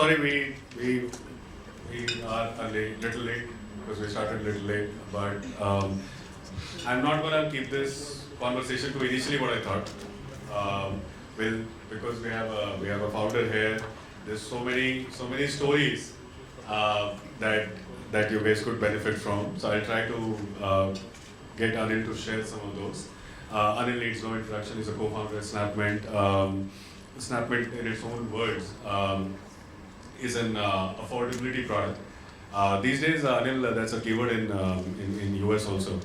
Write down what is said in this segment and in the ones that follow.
sorry we are a little late because we started a little late, but I'm not gonna keep this conversation to initially what I thought. Because we have a founder here. There's so many stories that you guys could benefit from. So I'll try to get Anil to share some of those. Anil needs no introduction. He's a co-founder at SnapMint. SnapMint, in its own words, is an affordability product. These days, Anil, that's a keyword in US also.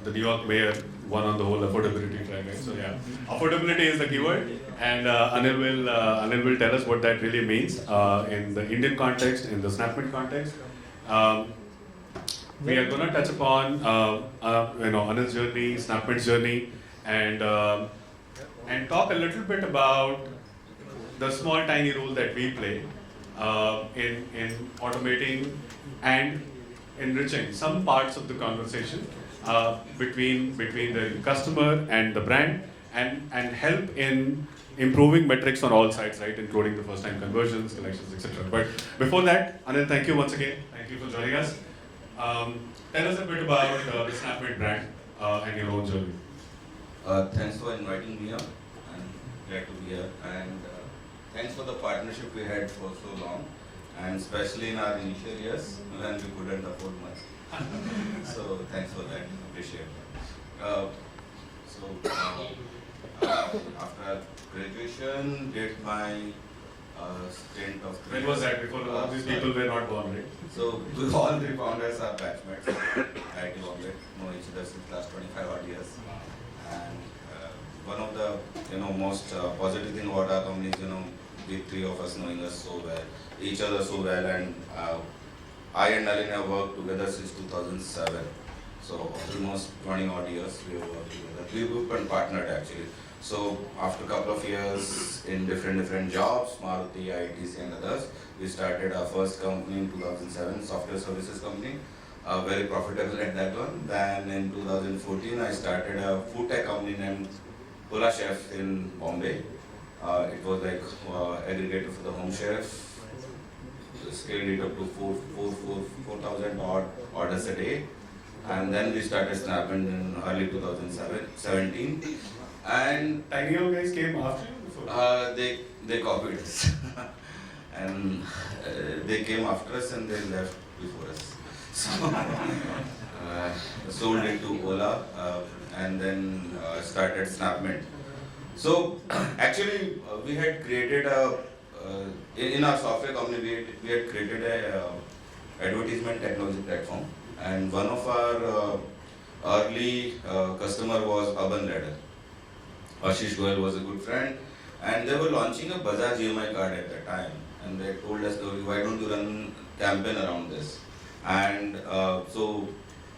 The New York mayor won on the whole affordability track, right? So yeah, affordability is the keyword, and Anil will tell us what that really means in the Indian context, in the SnapMint context. We are going to touch upon Anil's journey, SnapMint's journey, and talk a little bit about the small tiny role that we play in automating and enriching some parts of the conversation between the customer and the brand, and help in improving metrics on all sides, right, including the first time conversions, collections, etc. But before that, Anil, thank you once again. Thank you for joining us. Tell us a bit about the SnapMint brand and your own journey. Thanks for inviting me up. I'm glad to be here. And thanks for the partnership we had for so long. And especially in our initial years when we couldn't afford much. So thanks for that. Appreciate it. After graduation, did my stint of 3 When was that? Before all these people were not born, right? So all the founders are batchmates. IT Bombay, know each other since last 25 odd years. And one of the most positive thing about our company is the three of us knowing us so well, each other so well, and I and Nalin have worked together since 2007. So almost 20 odd years we have worked together. We've been partnered actually. So after a couple of years in different jobs, Maruti, ITC and others, we started our first company in 2007, software services company, very profitable at that one. Then in 2014, I started a food tech company named Pula Chef in Bombay. It was like aggregator for the home chef. Scaled it up to 4,000 odd orders a day. And then we started SnapMint in early 2017. And Tiny guys came after you before? They copied us. And they came after us and they left before us. So sold it to Ola and then started SnapMint. So actually we had created in our software company we had created a advertisement technology platform, and one of our early customer was Urban Ladder. Ashish Goyal was a good friend, and they were launching a Bajaj EMI card at that time, and they told us, why don't you run campaign around this? And so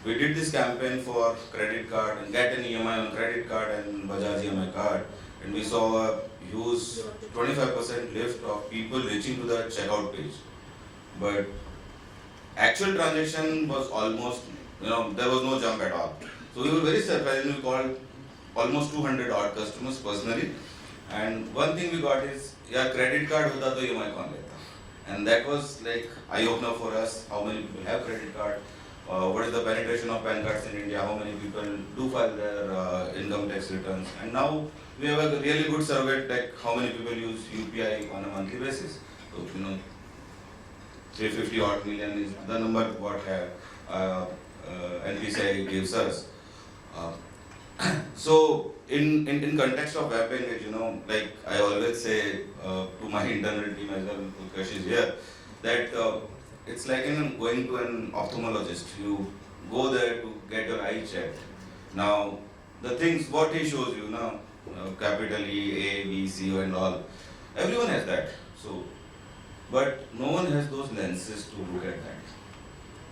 we did this campaign for credit card and get an EMI on credit card and Bajaj EMI card, and we saw a huge 25% lift of people reaching to the checkout page. But actual transaction was almost, there was no jump at all. So we were very surprised, and we called almost 200 odd customers personally. And one thing we got is, credit card hota to EMI kaun leta. And that was like eye-opener for us, how many people have credit card, what is the penetration of PAN cards in India, how many people do file their income tax returns. And now we have a really good survey, like how many people use UPI on a monthly basis. So, 350 odd million is the number what NPCI gives us. So in context of WebEngage, like I always say to my internal team as well, Ulkesh is here, that it's like going to an ophthalmologist. You go there to get your eye checked. Now the things what he shows you now, capital E, A, B, C, and all, everyone has that. So, but no one has those lenses to look at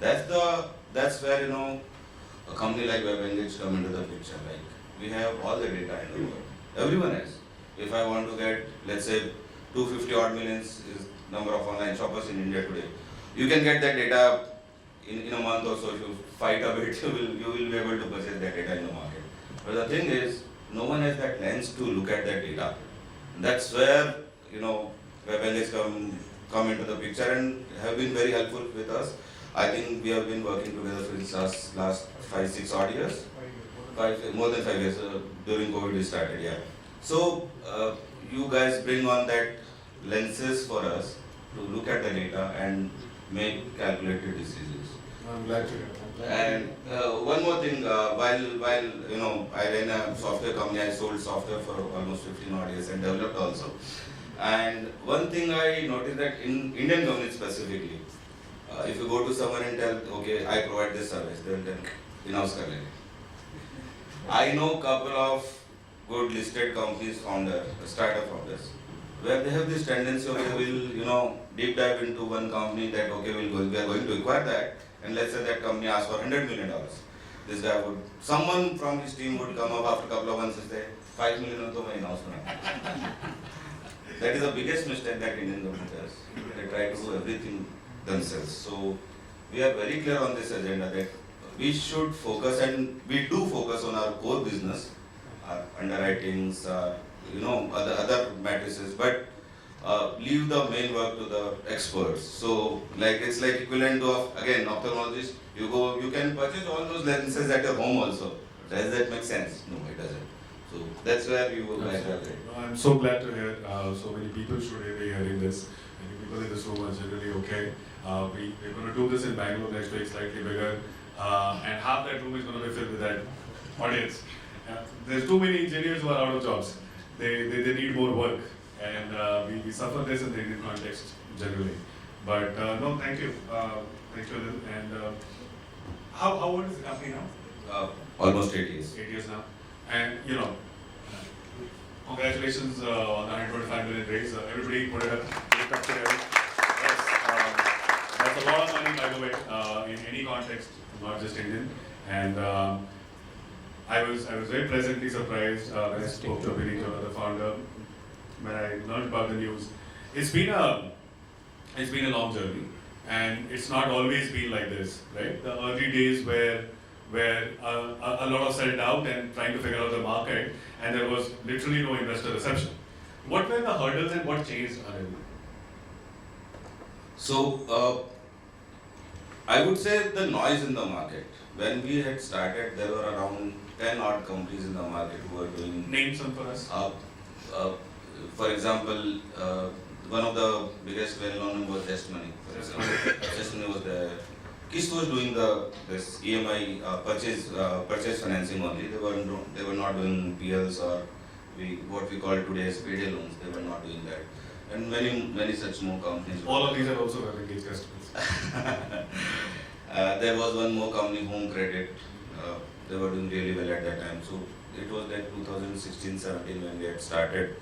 that. That's where a company like WebEngage come into the picture. Like we have all the data in the world. Everyone has. If I want to get, let's say, 250 odd millions is number of online shoppers in India today, you can get that data in a month or so. If you fight a bit, you will be able to purchase that data in the market. But the thing is, no one has that lens to look at that data. That's where WebEngage come come into the picture and have been very helpful with us. I think we have been working together for last 5-6 odd years. More than 5 years, during COVID we started, yeah. So you guys bring on that lenses for us to look at the data and make calculated decisions. I'm glad to hear. And one more thing, while you know, I ran a software company, I sold software for almost 15 odd years and developed also. And one thing I noticed that in Indian companies specifically, if you go to someone and tell, okay, I provide this service, they will tell, in-house kar lenge. I know couple of good listed companies startup founders, where they have this tendency of they will, you know, deep dive into one company that okay, we are going to acquire that, and let's say that company asks for $100 million. This guy would, someone from his team would come up after a couple of months and say, $5 million to my in-house. That is the biggest mistake that Indian government does. They try to do everything themselves. So we are very clear on this agenda that we should focus, and we do focus on our core business, our underwritings, you know, other matrices, but leave the main work to the experts. So like it's like equivalent to again ophthalmologist. You can purchase all those lenses at your home also. Does that make sense? No, it doesn't. So that's where you guys are there. I'm so glad to hear so many people should be hearing this. I think people in this room are generally okay. We're going to do this in Bangalore next week, slightly bigger, and half that room is going to be filled with that audience. There's too many engineers who are out of jobs. They need more work, and we suffer this in the Indian context generally. But no, thank you, Anil. And how old is the company now? Almost 8 years. 8 years now, and you know, congratulations on the 125 million raise. Everybody put it up. Give it up to Eric. That's a lot of money, by the way, in any context, not just Indian. And I was very pleasantly surprised when I spoke to Abhinit, the founder, when I learned about the news. It's been a long journey, and it's not always been like this, right? The early days where a lot of self-doubt and trying to figure out the market, and there was literally no investor reception. What were the hurdles and what changed, Anil? So I would say the noise in the market. When we had started, there were around 10 odd companies in the market who were doing. Name some for us. For example, one of the biggest well-known was Money. Money was there. Kist was doing this EMI purchase financing only. They were not doing PLs or what we call today as payday loans. They were not doing that, and many such more companies. All of these are also very engaged customers. There was one more company, Home Credit. They were doing really well at that time. So it was like 2016-17 when we had started,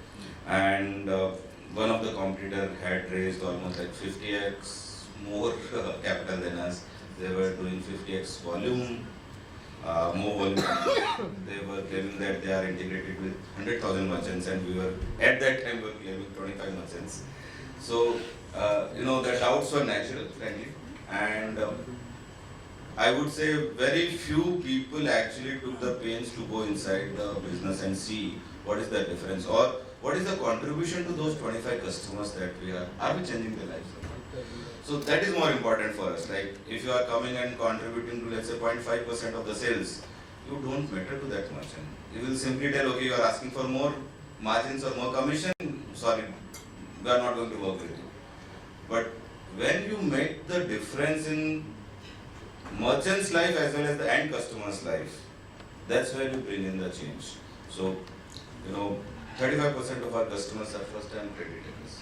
and one of the competitor had raised almost like 50x more capital than us. They were doing 50x volume, more volume. They were claiming that they are integrated with 100,000 merchants, and we were at that time claiming 25 merchants. So you know, the doubts were natural, frankly, and I would say very few people actually took the pains to go inside the business and see what is the difference or what is the contribution to those 25 customers that we are we changing their lives? So that is more important for us. Like if you are coming and contributing to, let's say, 0.5% of the sales, you don't matter to that much. And you will simply tell, okay, you are asking for more margins or more commission, sorry, we are not going to work with you. But when you make the difference in merchant's life as well as the end customer's life, that's where you bring in the change. So, you know, 35% of our customers are first-time credit takers.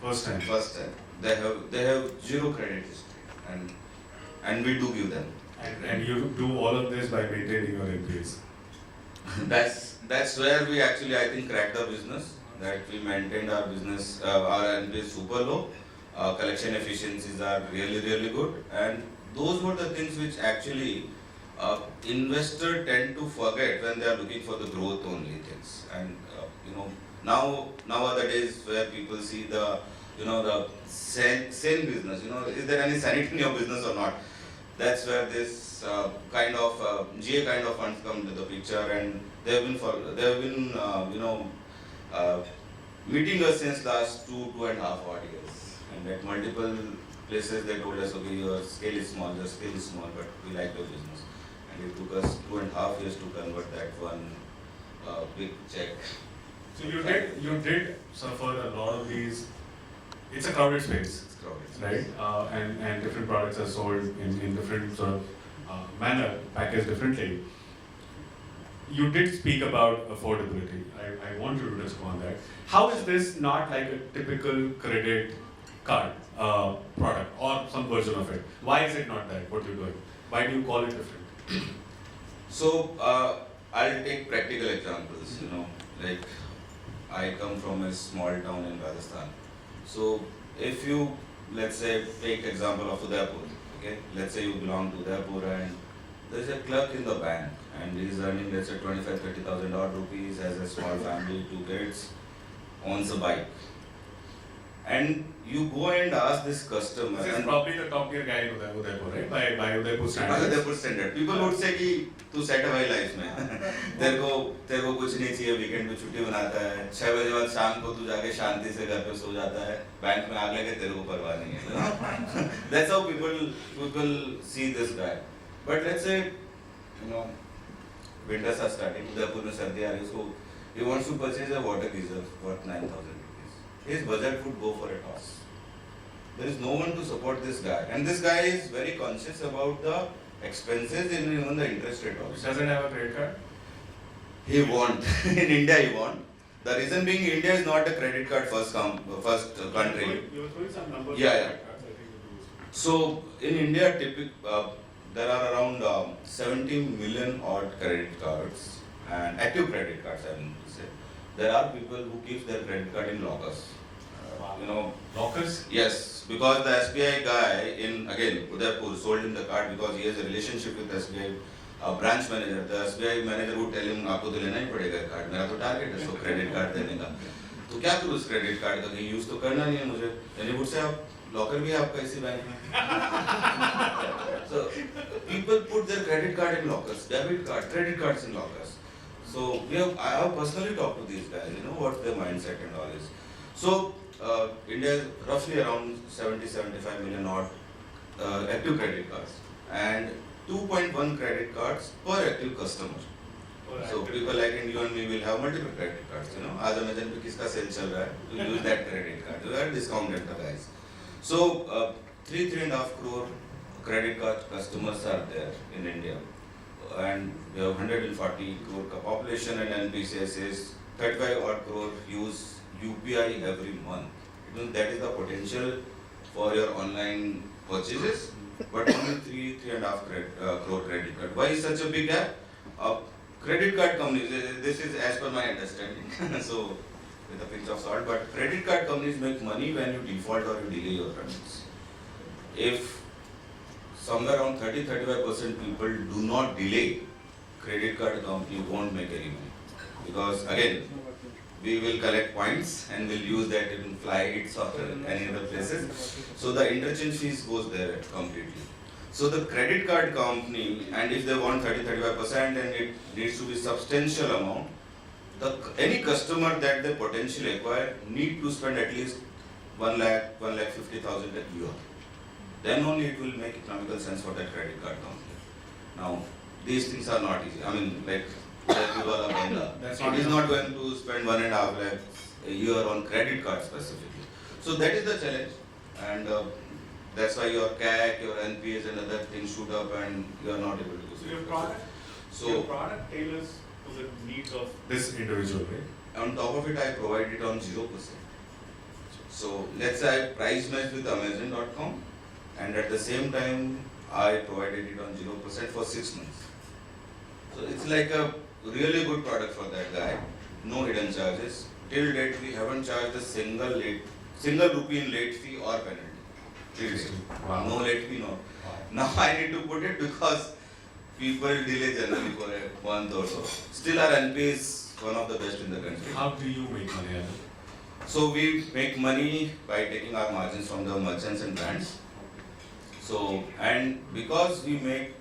First time. They have zero credit history, and we do give them. And you do all of this by maintaining your NPS. That's where we actually, I think, cracked the business. That we maintained our business, our NPS super low. Collection efficiencies are really good, and those were the things which actually investors tend to forget when they are looking for the growth only things. And you know, now are the days where people see the sane business. You know, is there any sanity in your business or not? That's where this kind of GA kind of funds come to the picture, and they have been meeting us since last 2.5 odd years. And at multiple places they told us, okay, your scale is small, but we like your business. And it took us 2.5 years to convert that one big check. So you did suffer a lot of these. It's a crowded space, It's crowded. right? And different products are sold in different sort of manner, packaged differently. You did speak about affordability. I want you to touch upon that. How is this not like a typical credit card product or some version of it? Why is it not that, what you're doing? Why do you call it different? So I'll take practical examples. Like I come from a small town in Rajasthan. So if you, let's say, take example of Udaipur. Okay, let's say you belong to Udaipur and there's a clerk in the bank and he's earning, let's say, 25,000-30,000 odd rupees, has a small family, 2 kids, owns a bike. And you go and ask this customer. This is probably the top tier guy in Udaipur, right? By Udaipur standards. By Udaipur standard. People would say कि तू set है भाई life में, तेरे को कुछ नहीं चाहिए, वीकेंड में छुट्टी बनाता है, 6 बजे बाद शाम को तू जाके शांति से घर पे सो जाता है, बैंक में आग लगे तेरे को परवाह नहीं है. That's how people see this guy. But let's say, winters are starting, Udaipur में सर्दी आ रही है, उसको he wants to purchase a water geyser worth 9,000 rupees. His budget would go for a toss. There is no one to support this guy, and this guy is very conscious about the expenses and even the interest rate also. Doesn't have a credit card? He won't. In India, he won't. The reason being, India is not a credit card first country. You were throwing some numbers. Yeah. So in India, there are around 70 million odd credit cards and active credit cards. I mean to say, there are people who keep their credit card in lockers. Lockers? Yes, because the SBI guy in Udaipur sold him the card because he has a relationship with SBI branch manager. The SBI manager would tell him, आपको तो लेना ही पड़ेगा card, मेरा तो target है, so credit card देने का. तो क्या करूँ उस credit card का, कि use तो करना नहीं है मुझे. Then he would say, आप लॉकर भी है आपका इसी बैंक में. So people put their credit card in lockers, debit card, credit cards in lockers. So I have personally talked to these guys, what their mindset and all is. So India is roughly around 70-75 million odd active credit cards and 2.1 credit cards per active customer. So people like in you and me will have multiple credit cards. आज Amazon पे किसका cell चल रहा है, to use that credit card, you are discounted the guys. So 3.5 crore credit card customers are there in India, and we have 140 crore population, and NPCS is 35 odd crore use UPI every month. That is the potential for your online purchases, but only 3.5 crore credit card. Why is such a big gap? Credit card companies, this is as per my understanding, so with a pinch of salt, but credit card companies make money when you default or you delay your payments. If somewhere around 30-35% people do not delay, credit card company won't make any money. Because again, we will collect points and we'll use that in flights or any other places. So the interchange fees goes there completely. So the credit card company, and if they want 30-35% and it needs to be substantial amount, any customer that they potentially acquire need to spend at least 1,50,000 a year. Then only it will make economical sense for that credit card company. Now, these things are not easy. I mean, like it is not going to spend 1.5 lakh a year on credit card specifically. So that is the challenge, and that's why your CAC, your NPS and other things shoot up and you are not able to do so. Your product tailors to the needs of this individual, right? On top of it, I provide it on 0%. So let's say I price match with Amazon.com, and at the same time I provided it on 0% for 6 months. So it's like a really good product for that guy. No hidden charges. Till date, we haven't charged a single rupee in late fee or penalty. Wow. No late fee, no. Wow. Now I need to put it because people delay generally for a month or so. Still, our NP is one of the best in the country. How do you make money? So we make money by taking our margins from the merchants and brands. So, and because we make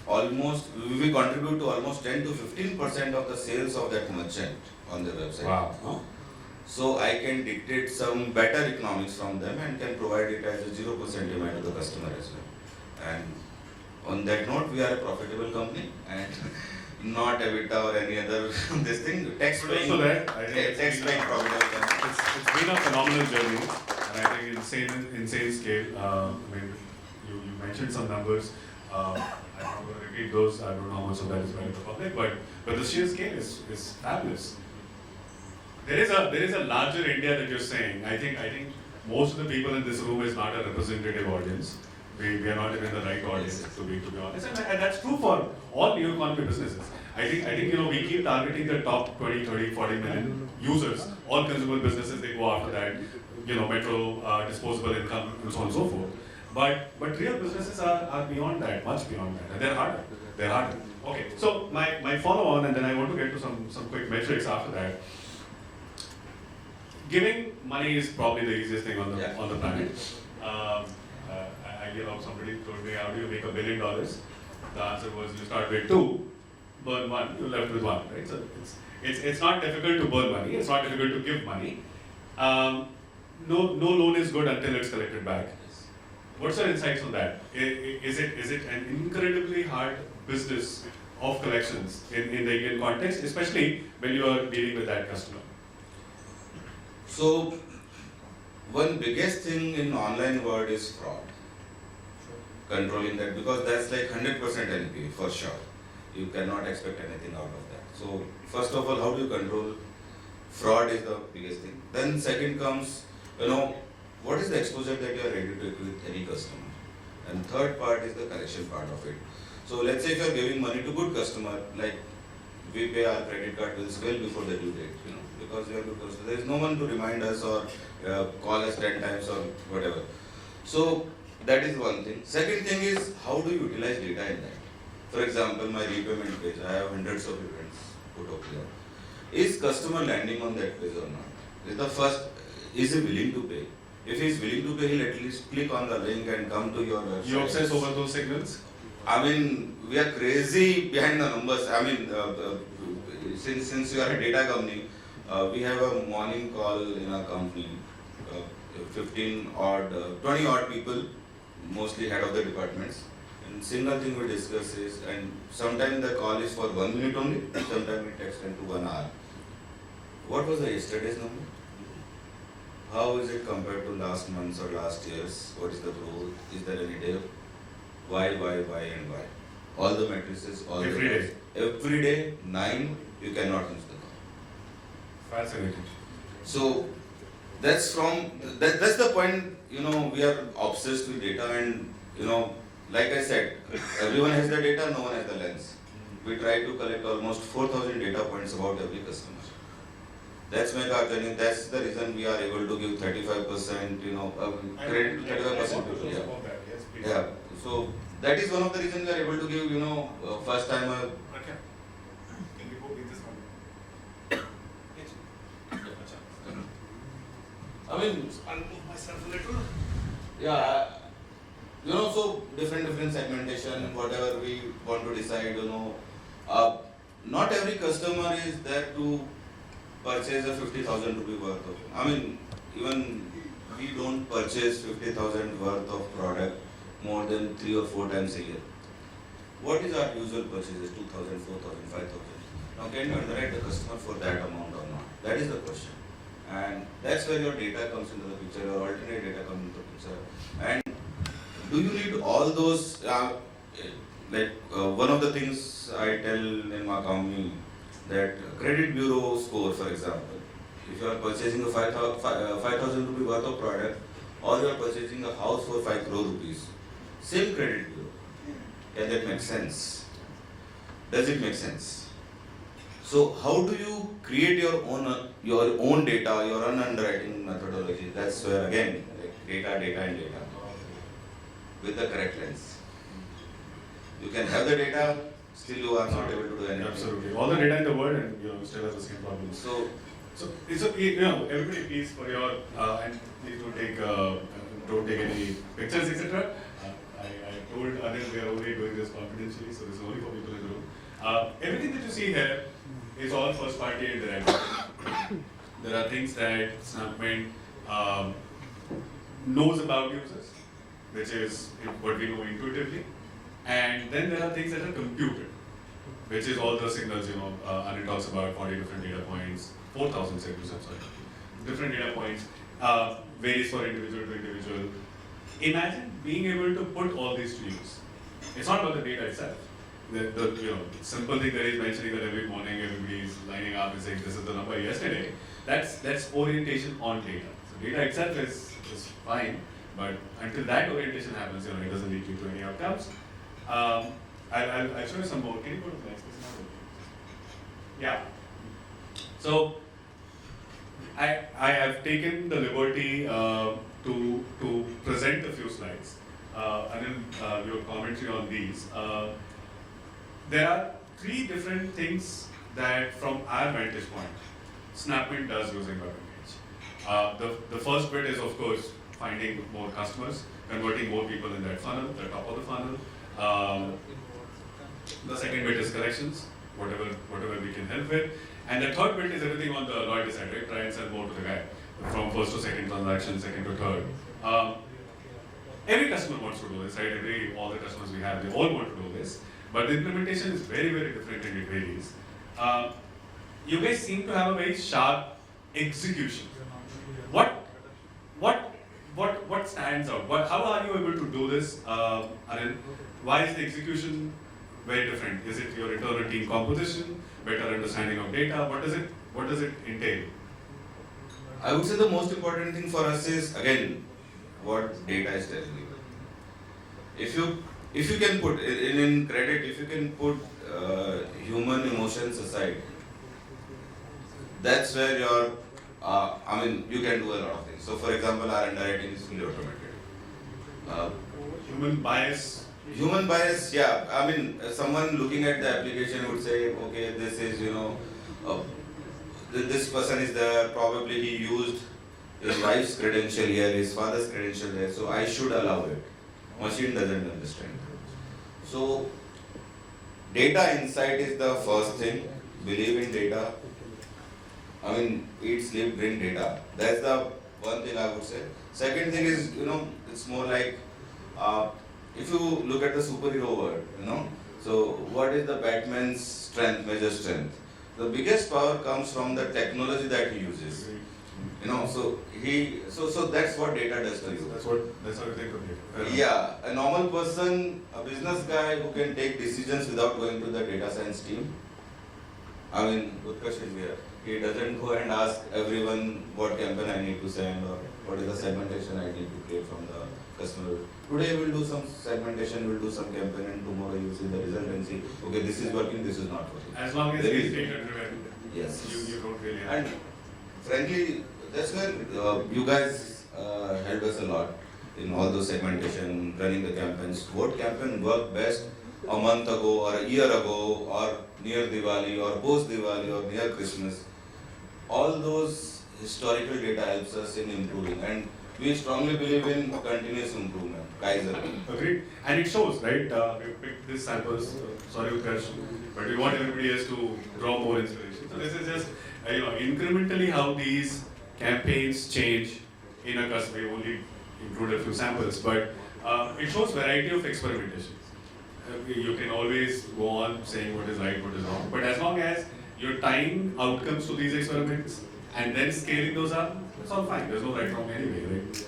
we contribute to almost 10 to 15% of the sales of that merchant on the website. Wow. so I can dictate some better economics from them and can provide it as a 0% EMI to the customer as well. And on that note, we are a profitable company and not EBITDA or any other this thing. Tax paying, So that I think tax paying profitable company. it's been a phenomenal journey, and I think insane scale. I mean, you mentioned some numbers. I'm not going to repeat those. I don't know how much of that is going to the public, but the sheer scale is fabulous. There is a larger India that you're saying. I think most of the people in this room is not a representative audience. We are not even in the right audience to be honest, and that's true for all new economy businesses. I think we keep targeting the top 20, 30, 40 million users. All consumer businesses, they go after that. Metro, disposable income, and so on and so forth. But real businesses are beyond that, much beyond that, and they're harder. They're harder. Okay, so my follow on, and then I want to get to some quick metrics after that. Giving money is probably the easiest thing on the planet. Somebody told me, how do you make $1 billion? The answer was, you start with 2, burn 1, you're left with 1, right? So it's not difficult to burn money, it's not difficult to give money. No loan is good until it's collected back. What's your insights on that? Is it an incredibly hard business of collections in the Indian context, especially when you are dealing with that customer? So, one biggest thing in online world is fraud. Controlling that, because that's like 100% NPA for sure. You cannot expect anything out of that. So, first of all, how do you control fraud is the biggest thing. Then second comes, what is the exposure that you are ready to take with any customer? And third part is the collection part of it. So let's say if you are giving money to good customer, like we pay our credit card bills well before the due date, because we are good customer. There is no one to remind us or call us 10 times or whatever. So that is one thing. Second thing is, how do you utilize data in that? For example, my repayment page, I have hundreds of events put up here. Is customer landing on that page or not? Is the first, is he willing to pay? If he is willing to pay, he'll at least click on the link and come to your website. You obsess over those signals? I mean, we are crazy behind the numbers. I mean, since you are a data company, we have a morning call in our company, 20 odd people, mostly head of the departments. And single thing we discuss is, and sometimes the call is for 1 minute only, sometimes it extends to 1 hour. What was the yesterday's number? How is it compared to last month's or last year's? What is the growth? Is there any dip? Why, and why? All the matrices, all every the day. Every day, 9, you cannot miss the call. Fascinating. So that's the point, we are obsessed with data and, like I said, everyone has the data, no one has the lens. We try to collect almost 4,000 data points about every customer. That's my journey. That's the reason we are able to give 35%, credit to 35% people. Yeah. So that is one of the reasons we are able to give, first time. I mean, I'll move myself a little. Yeah. So different segmentation, whatever we want to decide, not every customer is there to purchase a 50,000 rupee worth of. I mean, even we don't purchase 50,000 worth of product more than 3 or 4 times a year. What is our usual purchases? 2,000, 4,000, 5,000. Now, can you underwrite the customer for that amount or not? That is the question. And that's where your data comes into the picture, your alternate data comes into the picture. And do you need all those? One of the things I tell in my company, that credit bureau score, for example, if you are purchasing a 5,000 rupee worth of product, or you are purchasing a house for 5 crore rupees, same credit bureau. Can that make sense? Does it make sense? So how do you create your own data, your own underwriting methodology? That's where again, data with the correct lens. You can have the data, still you are not able to do anything. Absolutely. All the data in the world, and still has the same problem. So it's everybody please for your and please don't take any pictures, etc. I told Anil we are only doing this confidentially, so this is only for people in the room. Everything that you see here is all first party and direct. There are things that SnapMint knows about users, which is what we know intuitively. And then there are things that are computed, which is all the signals, Anil talks about 40 different data points, 4,000 signals, I'm sorry, different data points, varies for individual to individual. Imagine being able to put all these to use. It's not about the data itself. The simple thing that he's mentioning that every morning everybody is lining up and saying this is the number yesterday, that's orientation on data. So data itself is fine, but until that orientation happens, it doesn't lead you to any outcomes. I'll show you some more. Can you go to the next? Yeah. So I have taken the liberty to present a few slides. Anil, your commentary on these. There are three different things that, from our vantage point, SnapMint does using WebEngage. The first bit is, of course, finding more customers, converting more people in that funnel, the top of the funnel. The second bit is collections, whatever we can help with. And the third bit is everything on the loyalty side, right? Try and sell more to the guy, from first to second transaction, second to third. Every customer wants to do this, right? All the customers we have, they all want to do this. But the implementation is very, very different and it varies. You guys seem to have a very sharp execution. What stands out? How are you able to do this? Anil, why is the execution very different? Is it your internal team composition, better understanding of data? What does it entail? I would say the most important thing for us is, again, what data is telling you. If you can put in credit, if you can put human emotions aside, that's where your you can do a lot of things. So, for example, our underwriting is fully automated. Human bias. Human bias, yeah. Someone looking at the application would say, okay, this is, this person is there, probably he used his wife's credential here, his father's credential there, so I should allow it. Machine doesn't understand. So, data insight is the first thing. Believe in data. Eat, sleep, drink data. That's the one thing I would say. Second thing is, it's more like, if you look at the superhero word, so what is the Batman's strength, major strength? The biggest power comes from the technology that he uses. So that's what data does to you. That's what you think of data. Yeah, a normal person, a business guy who can take decisions without going to the data science team. Utkarsh is here. He doesn't go and ask everyone what campaign I need to send or what is the segmentation I need to create from the customer. Today we'll do some segmentation, we'll do some campaign, and tomorrow you'll see the result and see, okay, this is working, this is not working. As long as it is data driven, yes. You don't really have. And frankly, that's where you guys helped us a lot in all those segmentation, running the campaigns. What campaign worked best a month ago or a year ago or near Diwali or post Diwali or near Christmas. All those historical data helps us in improving, and we strongly believe in continuous improvement, Kaizen. Agreed. And it shows, right? We picked these samples, sorry Utkarsh, but we want everybody else to draw more inspiration. So this is just, incrementally how these campaigns change in a customer. We only include a few samples, but it shows variety of experimentation. You can always go on saying what is right, what is wrong, but as long as you're tying outcomes to these experiments and then scaling those up, it's all fine. There's no right wrong anyway, right?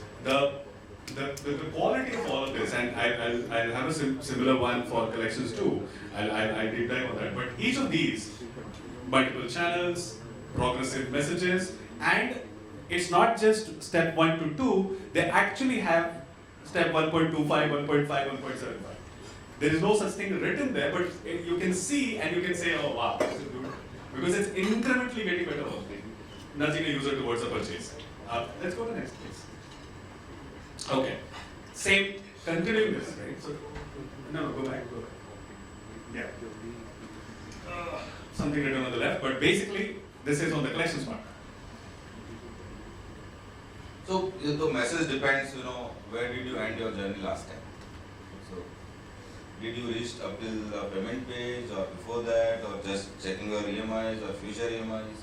The quality of all of this, and I'll have a similar one for collections too. I'll deep dive on that. But each of these, multiple channels, progressive messages, and it's not just step 1 to 2, they actually have step 1.25, 1.5, 1.75. There is no such thing written there, but you can see and you can say, oh wow, this is good. Because it's incrementally getting better, nudging a user towards a purchase. Let's go to the next, please. Okay. Same, continuing this, right? So, no, go back. Yeah. Something written on the left, but basically, this is on the collections part. So, the message depends, where did you end your journey last time? So, did you reach up till the payment page or before that, or just checking your EMIs or future EMIs?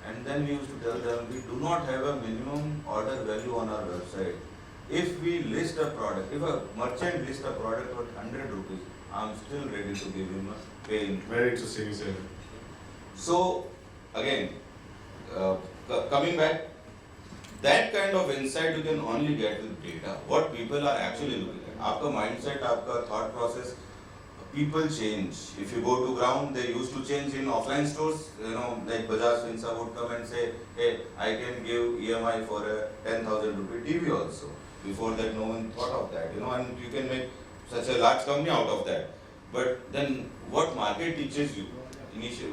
And then we used to tell them, we do not have a minimum order value on our website. If we list a product, if a merchant lists a product for 100 rupees, I'm still ready to give him a pay. Very interesting, you said. So, again, coming back, that kind of insight you can only get with data. What people are actually looking at. आपका mindset, आपका thought process, people change. If you go to ground, they used to change in offline stores. Like Bajaj Finsa would come and say, hey, I can give EMI for a 10,000 rupee TV also. Before that, no one thought of that. And you can make such a large company out of that. But then, what market teaches you? Initially,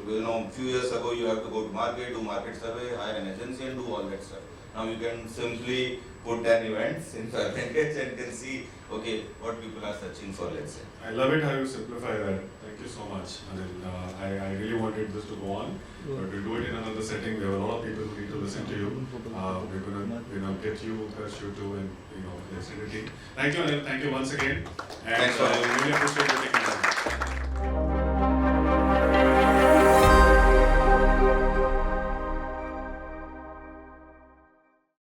few years ago, you have to go to market, do market survey, hire an agency, and do all that stuff. Now you can simply put an events in Engage and can see, okay, what people are searching for, let's say. I love it how you simplify that. Thank you so much, Anil. I really wanted this to go on, but we'll do it in another setting. There are a lot of people who need to listen to you. We're gonna get you, you to, and the acidity. Thank you, Anil. Thank you once again. And Thanks for really appreciate you taking time.